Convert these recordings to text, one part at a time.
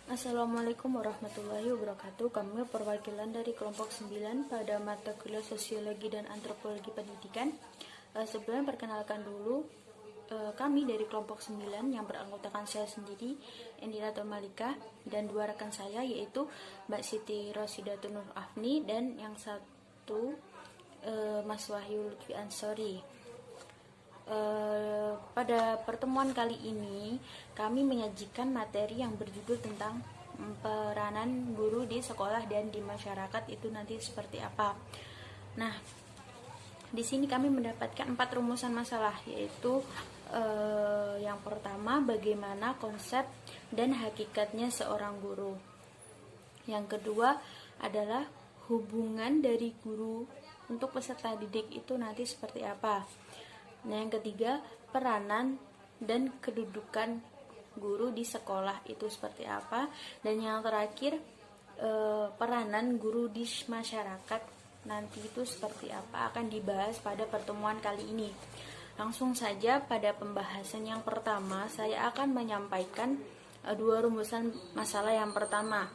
Assalamualaikum warahmatullahi wabarakatuh. Kami perwakilan dari kelompok 9 pada mata kuliah Sosiologi dan Antropologi Pendidikan. Sebelum perkenalkan dulu, kami dari kelompok 9 yang beranggotakan saya sendiri, Endira Malika, dan dua rekan saya yaitu Mbak Siti Rosidatun Nur Afni dan yang satu Mas Wahyu Lutfi Ansori. Pada pertemuan kali ini kami menyajikan materi yang berjudul tentang peranan guru di sekolah dan di masyarakat itu nanti seperti apa. Nah, di sini kami mendapatkan 4 rumusan masalah, yaitu yang pertama, bagaimana konsep dan hakikatnya seorang guru. Yang kedua adalah hubungan dari guru untuk peserta didik itu nanti seperti apa. Nah, yang ketiga, peranan dan kedudukan guru di sekolah itu seperti apa. Dan yang terakhir, peranan guru di masyarakat nanti itu seperti apa akan dibahas pada pertemuan kali ini. Langsung saja pada pembahasan yang pertama, saya akan menyampaikan dua rumusan masalah yang pertama.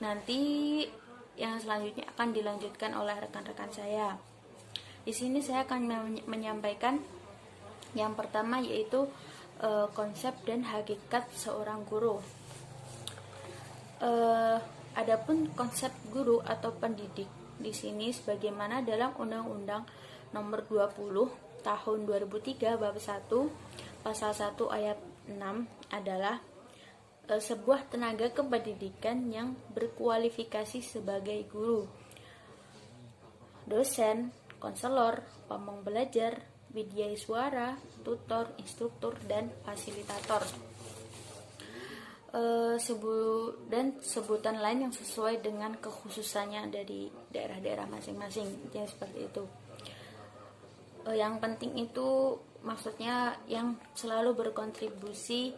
Nanti yang selanjutnya akan dilanjutkan oleh rekan-rekan saya. Di sini saya akan menyampaikan yang pertama, yaitu konsep dan hakikat seorang guru. Adapun konsep guru atau pendidik di sini sebagaimana dalam Undang-Undang Nomor 20 Tahun 2003 Bab 1 Pasal 1 Ayat 6 adalah sebuah tenaga kependidikan yang berkualifikasi sebagai guru, dosen, konselor, pamong belajar, widyaswara, tutor, instruktur, dan fasilitator. Dan sebutan lain yang sesuai dengan kekhususannya dari daerah-daerah masing-masing, ya seperti itu. Yang penting itu maksudnya yang selalu berkontribusi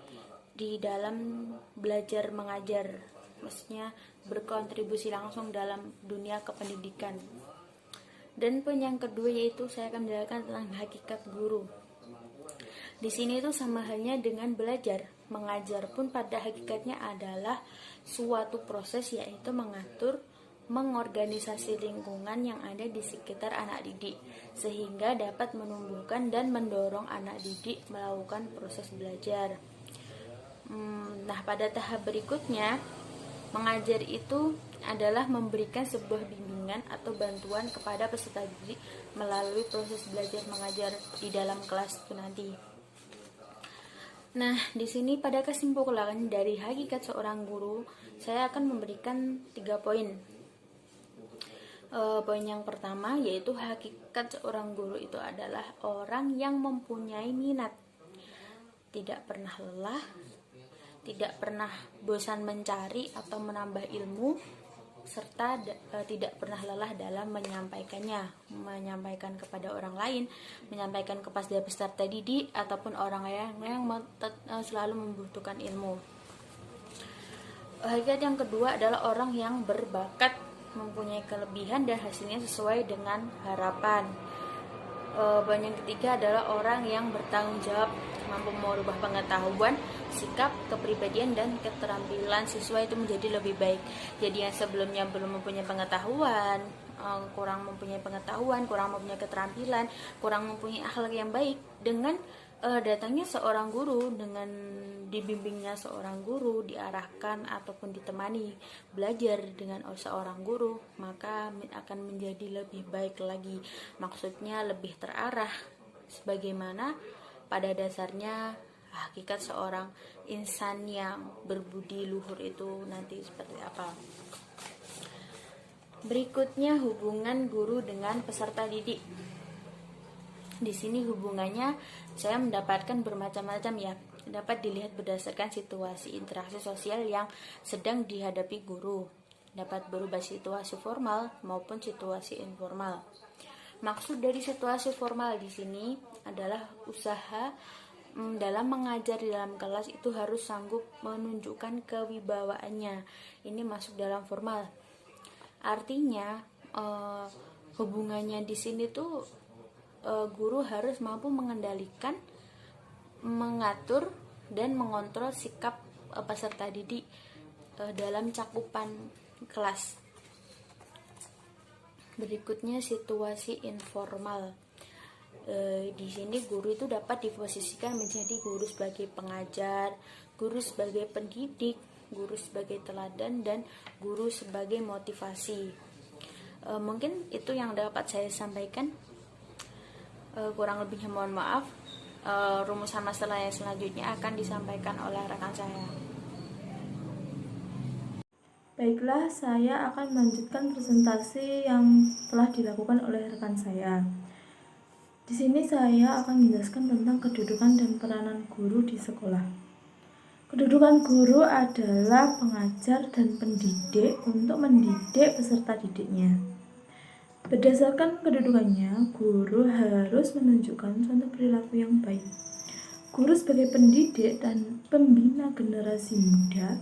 di dalam belajar mengajar, maksudnya berkontribusi langsung dalam dunia kependidikan. Dan poin yang kedua yaitu saya akan menjelaskan tentang hakikat guru. Di sini itu sama halnya dengan belajar. Mengajar pun pada hakikatnya adalah suatu proses, yaitu mengatur, mengorganisasi lingkungan yang ada di sekitar anak didik sehingga dapat menumbuhkan dan mendorong anak didik melakukan proses belajar. Nah, pada tahap berikutnya, mengajar itu adalah memberikan sebuah bimbingan atau bantuan kepada peserta didik melalui proses belajar mengajar di dalam kelas itu nanti. Nah, di sini pada kesimpulan dari hakikat seorang guru, saya akan memberikan 3 poin. Poin yang pertama yaitu hakikat seorang guru itu adalah orang yang mempunyai minat, tidak pernah lelah, tidak pernah bosan mencari atau menambah ilmu, serta tidak pernah lelah dalam menyampaikannya, menyampaikan kepada orang lain, menyampaikan kepada peserta didik ataupun orang yang selalu membutuhkan ilmu. Hakikat yang kedua adalah orang yang berbakat, mempunyai kelebihan dan hasilnya sesuai dengan harapan. Poin yang ketiga adalah orang yang bertanggung jawab, mampu merubah pengetahuan, sikap, kepribadian, dan keterampilan siswa itu menjadi lebih baik. Jadi yang sebelumnya belum mempunyai pengetahuan, kurang mempunyai keterampilan, kurang mempunyai akhlak yang baik, dengan datangnya seorang guru, dengan dibimbingnya seorang guru, diarahkan ataupun ditemani belajar dengan seorang guru, maka akan menjadi lebih baik lagi. Maksudnya lebih terarah, sebagaimana pada dasarnya hakikat seorang insan yang berbudi luhur itu nanti seperti apa. Berikutnya, hubungan guru dengan peserta didik. Di sini hubungannya saya mendapatkan bermacam-macam ya. Dapat dilihat berdasarkan situasi interaksi sosial yang sedang dihadapi guru. Dapat berubah situasi formal maupun situasi informal. Maksud dari situasi formal di sini adalah usaha dalam mengajar di dalam kelas itu harus sanggup menunjukkan kewibawaannya. Ini masuk dalam formal. Artinya hubungannya di sini tuh guru harus mampu mengendalikan, mengatur, dan mengontrol sikap peserta didik dalam cakupan kelas. Berikutnya situasi informal. Di sini guru itu dapat diposisikan menjadi guru sebagai pengajar, guru sebagai pendidik, guru sebagai teladan, dan guru sebagai motivasi. Mungkin itu yang dapat saya sampaikan. Kurang lebihnya mohon maaf. Rumusan masalah yang selanjutnya akan disampaikan oleh rekan saya. Baiklah, saya akan melanjutkan presentasi yang telah dilakukan oleh rekan saya. Di sini saya akan menjelaskan tentang kedudukan dan peranan guru di sekolah. Kedudukan guru adalah pengajar dan pendidik untuk mendidik peserta didiknya. Berdasarkan kedudukannya, guru harus menunjukkan contoh perilaku yang baik. Guru sebagai pendidik dan pembina generasi muda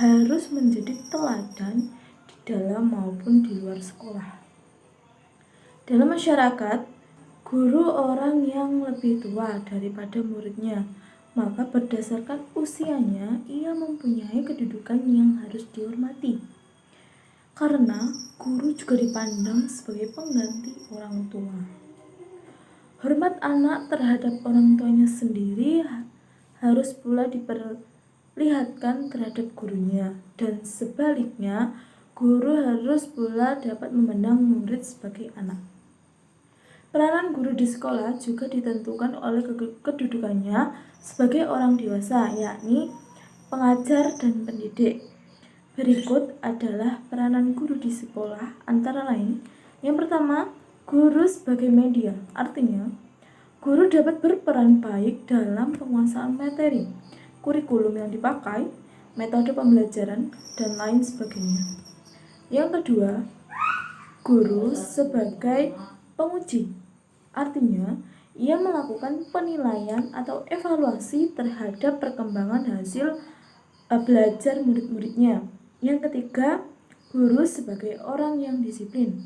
harus menjadi teladan di dalam maupun di luar sekolah. Dalam masyarakat, guru orang yang lebih tua daripada muridnya, maka berdasarkan usianya ia mempunyai kedudukan yang harus dihormati. Karena guru juga dipandang sebagai pengganti orang tua. Hormat anak terhadap orang tuanya sendiri harus pula diperlihatkan terhadap gurunya, dan sebaliknya guru harus pula dapat memandang murid sebagai anak. Peranan guru di sekolah juga ditentukan oleh kedudukannya sebagai orang dewasa, yakni pengajar dan pendidik. Berikut adalah peranan guru di sekolah, antara lain. Yang pertama, guru sebagai media, artinya guru dapat berperan baik dalam penguasaan materi, kurikulum yang dipakai, metode pembelajaran, dan lain sebagainya. Yang kedua, guru sebagai penguji. Artinya, ia melakukan penilaian atau evaluasi terhadap perkembangan hasil belajar murid-muridnya. Yang ketiga, guru sebagai orang yang disiplin.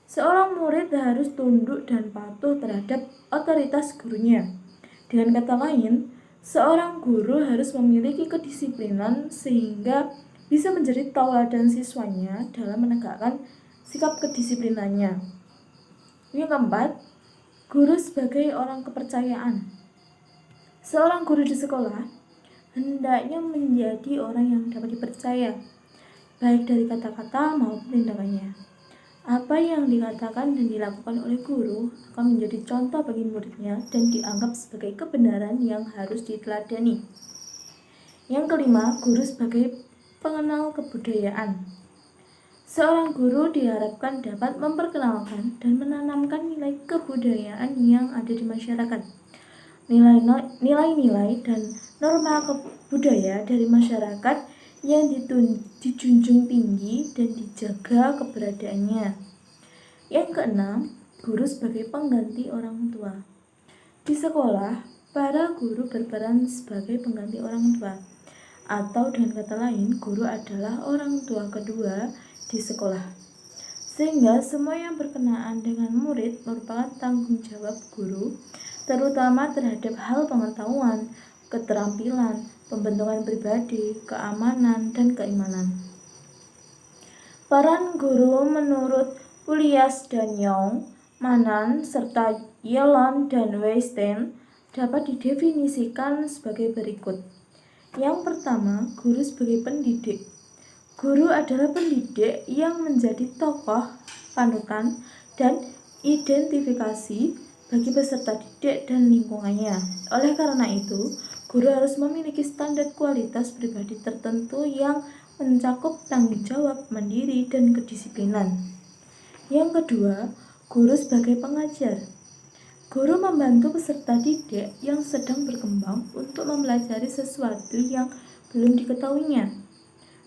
Seorang murid harus tunduk dan patuh terhadap otoritas gurunya. Dengan kata lain, seorang guru harus memiliki kedisiplinan sehingga bisa menjadi tauladan siswanya dalam menegakkan sikap kedisiplinannya. Yang keempat, guru sebagai orang kepercayaan. Seorang guru di sekolah hendaknya menjadi orang yang dapat dipercaya, baik dari kata-kata maupun tindakannya. Apa yang dikatakan dan dilakukan oleh guru akan menjadi contoh bagi muridnya dan dianggap sebagai kebenaran yang harus diteladani. Yang kelima, guru sebagai pengenal kebudayaan. Seorang guru diharapkan dapat memperkenalkan dan menanamkan nilai kebudayaan yang ada di masyarakat. Nilai-nilai dan norma budaya dari masyarakat yang dijunjung tinggi dan dijaga keberadaannya. Yang keenam, guru sebagai pengganti orang tua. Di sekolah, para guru berperan sebagai pengganti orang tua. Atau dengan kata lain, guru adalah orang tua kedua di sekolah. Sehingga semua yang berkenaan dengan murid merupakan tanggung jawab guru, terutama terhadap hal pengetahuan, keterampilan, pembentukan pribadi, keamanan, dan keimanan. Peran guru menurut Pulias dan Young, Manan, serta Yelland dan Weinstein dapat didefinisikan sebagai berikut. Yang pertama, guru sebagai pendidik. Guru adalah pendidik yang menjadi tokoh, panutan, dan identifikasi bagi peserta didik dan lingkungannya. Oleh karena itu, guru harus memiliki standar kualitas pribadi tertentu yang mencakup tanggung jawab, mandiri, dan kedisiplinan. Yang kedua, guru sebagai pengajar. Guru membantu peserta didik yang sedang berkembang untuk mempelajari sesuatu yang belum diketahuinya,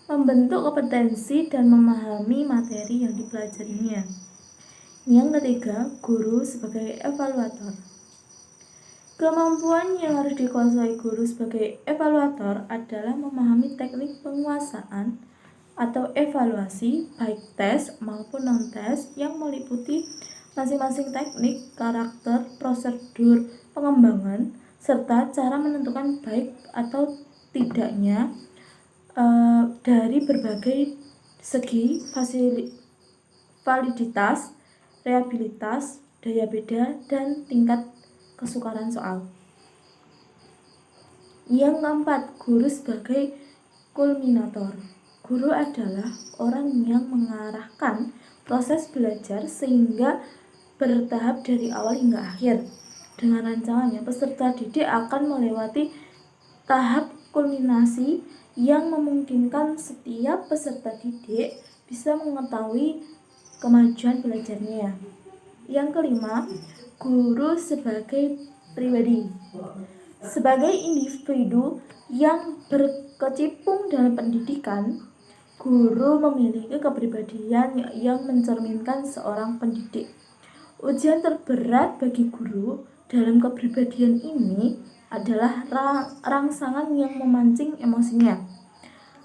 membentuk kompetensi dan memahami materi yang dipelajarinya. Yang ketiga, guru sebagai evaluator. Kemampuan yang harus dikuasai guru sebagai evaluator adalah memahami teknik penguasaan atau evaluasi, baik tes maupun non-tes, yang meliputi masing-masing teknik, karakter, prosedur pengembangan, serta cara menentukan baik atau tidaknya dari berbagai segi validitas, reliabilitas, daya beda, dan tingkat kesukaran soal. Yang keempat, guru sebagai kulminator. Guru adalah orang yang mengarahkan proses belajar sehingga bertahap dari awal hingga akhir. Dengan rancangannya, peserta didik akan melewati tahap kulminasi yang memungkinkan setiap peserta didik bisa mengetahui kemajuan belajarnya. Yang kelima, guru sebagai pribadi. Sebagai individu yang berkecimpung dalam pendidikan, guru memiliki kepribadian yang mencerminkan seorang pendidik. Ujian terberat bagi guru dalam kepribadian ini adalah rangsangan yang memancing emosinya.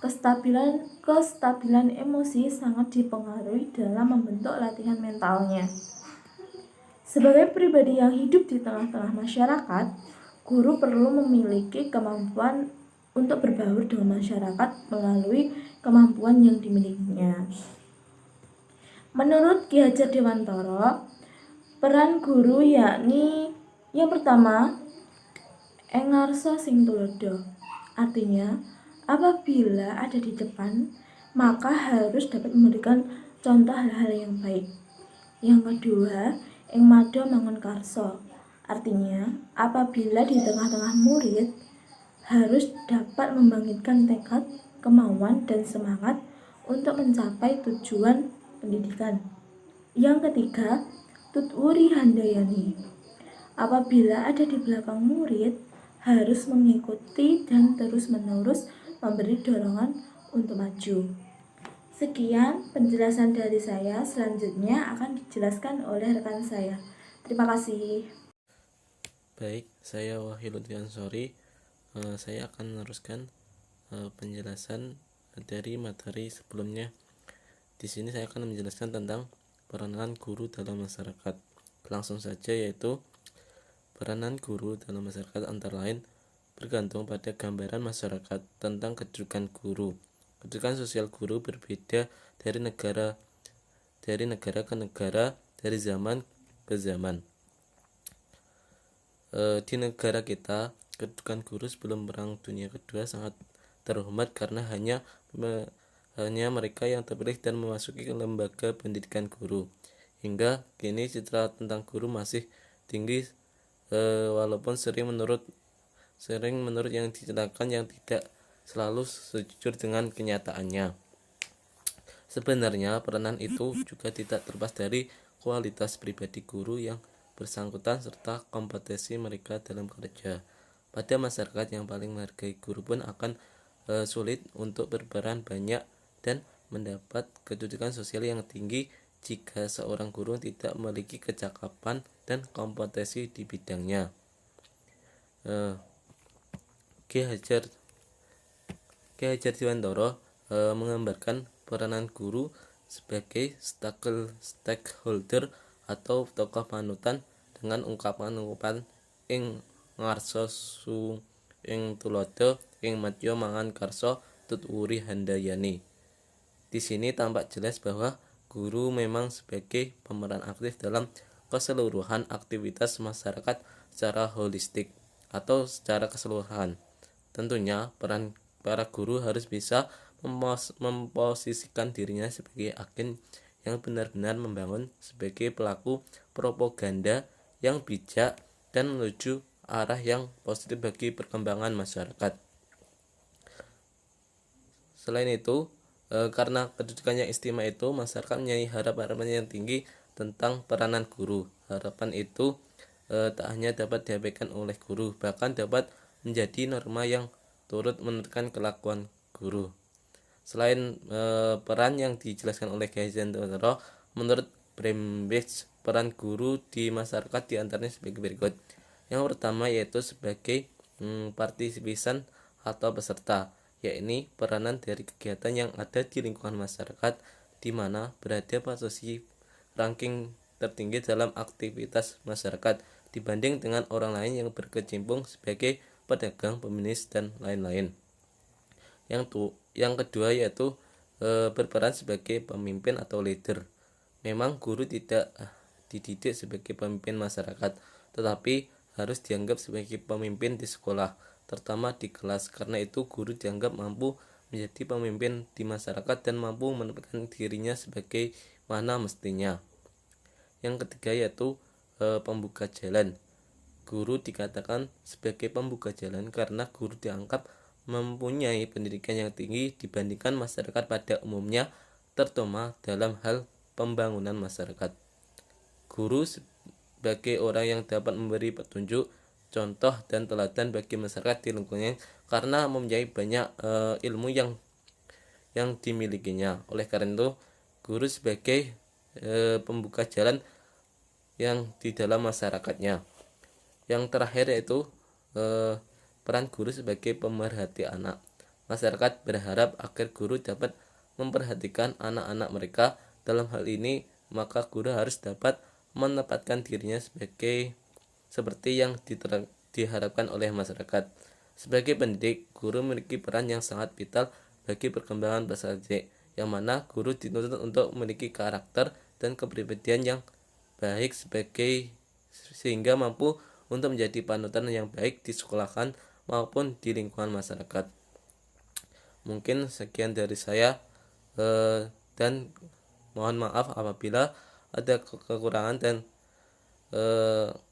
Kestabilan emosi sangat dipengaruhi dalam membentuk latihan mentalnya. Sebagai pribadi yang hidup di tengah-tengah masyarakat, guru perlu memiliki kemampuan untuk berbaur dengan masyarakat melalui kemampuan yang dimilikinya. Menurut Ki Hajar Dewantara, peran guru yakni yang pertama, engarso sing tulodo. Artinya, apabila ada di depan, maka harus dapat memberikan contoh hal-hal yang baik. Yang kedua, ing mado mangun karso. Artinya, apabila di tengah-tengah murid harus dapat membangkitkan tekad, kemauan, dan semangat untuk mencapai tujuan pendidikan. Yang ketiga, tutwuri handayani. Apabila ada di belakang murid, harus mengikuti dan terus-menerus memberi dorongan untuk maju. Sekian penjelasan dari saya, selanjutnya akan dijelaskan oleh rekan saya. Terima kasih. Baik, saya Wahyu Lutfi Ansori. Saya akan meneruskan penjelasan dari materi sebelumnya. Di sini saya akan menjelaskan tentang peranan guru dalam masyarakat. Langsung saja, yaitu peranan guru dalam masyarakat antara lain bergantung pada gambaran masyarakat tentang kedudukan guru. Kedudukan sosial guru berbeda dari negara ke negara, dari zaman ke zaman. Di negara kita, kedudukan guru sebelum Perang Dunia Kedua sangat terhormat karena hanya mereka yang terpilih dan memasuki lembaga pendidikan guru. Hingga kini citra tentang guru masih tinggi, walaupun sering menurut yang diceritakan yang tidak selalu sejujur dengan kenyataannya. Sebenarnya peranan itu juga tidak terlepas dari kualitas pribadi guru yang bersangkutan serta kompetensi mereka dalam kerja. Pada masyarakat yang paling menghargai guru pun akan sulit untuk berperan banyak dan mendapat kedudukan sosial yang tinggi jika seorang guru tidak memiliki kecakapan dan kompetensi di bidangnya. Ki Hajar Dewantara menggambarkan peranan guru sebagai stakeholder atau tokoh panutan dengan ungkapan-ungkapan ing ngarso su ing tulodo ing madya mangan karso tutwuri handayani. Di sini tampak jelas bahwa guru memang sebagai pemeran aktif dalam keseluruhan aktivitas masyarakat secara holistik atau secara keseluruhan. Tentunya peran para guru harus bisa memposisikan dirinya sebagai agen yang benar-benar membangun sebagai pelaku propaganda yang bijak dan menuju arah yang positif bagi perkembangan masyarakat. Selain itu, karena kedudukannya istimewa itu, masyarakat mempunyai harapan yang tinggi tentang peranan guru. Harapan itu tak hanya dapat diabaikan oleh guru, bahkan dapat menjadi norma yang turut menentukan kelakuan guru. Selain peran yang dijelaskan oleh Ki Hajar Dewantara, menurut Brembridge, peran guru di masyarakat diantaranya sebagai berikut. Yang pertama yaitu sebagai partisipan atau peserta, yakni peranan dari kegiatan yang ada di lingkungan masyarakat di mana berada posisi ranking tertinggi dalam aktivitas masyarakat, dibanding dengan orang lain yang berkecimpung sebagai pedagang, pebisnis, dan lain-lain. Yang kedua yaitu berperan sebagai pemimpin atau leader. Memang guru tidak dididik sebagai pemimpin masyarakat, tetapi harus dianggap sebagai pemimpin di sekolah, terutama di kelas. Karena itu guru dianggap mampu menjadi pemimpin di masyarakat dan mampu menempatkan dirinya sebagai mana mestinya. Yang ketiga yaitu pembuka jalan. Guru dikatakan sebagai pembuka jalan karena guru dianggap mempunyai pendidikan yang tinggi dibandingkan masyarakat pada umumnya, terutama dalam hal pembangunan masyarakat. Guru sebagai orang yang dapat memberi petunjuk, contoh, dan teladan bagi masyarakat di lingkungannya karena mempunyai banyak ilmu yang dimilikinya. Oleh karena itu, guru sebagai pembuka jalan yang di dalam masyarakatnya. Yang terakhir yaitu peran guru sebagai pemerhati anak. Masyarakat berharap agar guru dapat memperhatikan anak-anak mereka. Dalam hal ini, maka guru harus dapat menempatkan dirinya seperti yang diharapkan oleh masyarakat. Sebagai pendidik, guru memiliki peran yang sangat vital bagi perkembangan peserta didik, yang mana guru dituntut untuk memiliki karakter dan kepribadian yang baik sehingga mampu untuk menjadi panutan yang baik di sekolahan maupun di lingkungan masyarakat. Mungkin sekian dari saya, dan mohon maaf apabila ada kekurangan dan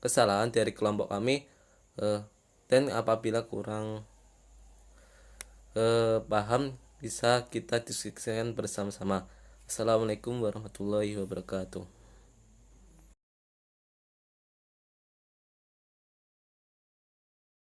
kesalahan dari kelompok kami, dan apabila kurang paham bisa kita diskusikan bersama-sama. Assalamualaikum warahmatullahi wabarakatuh.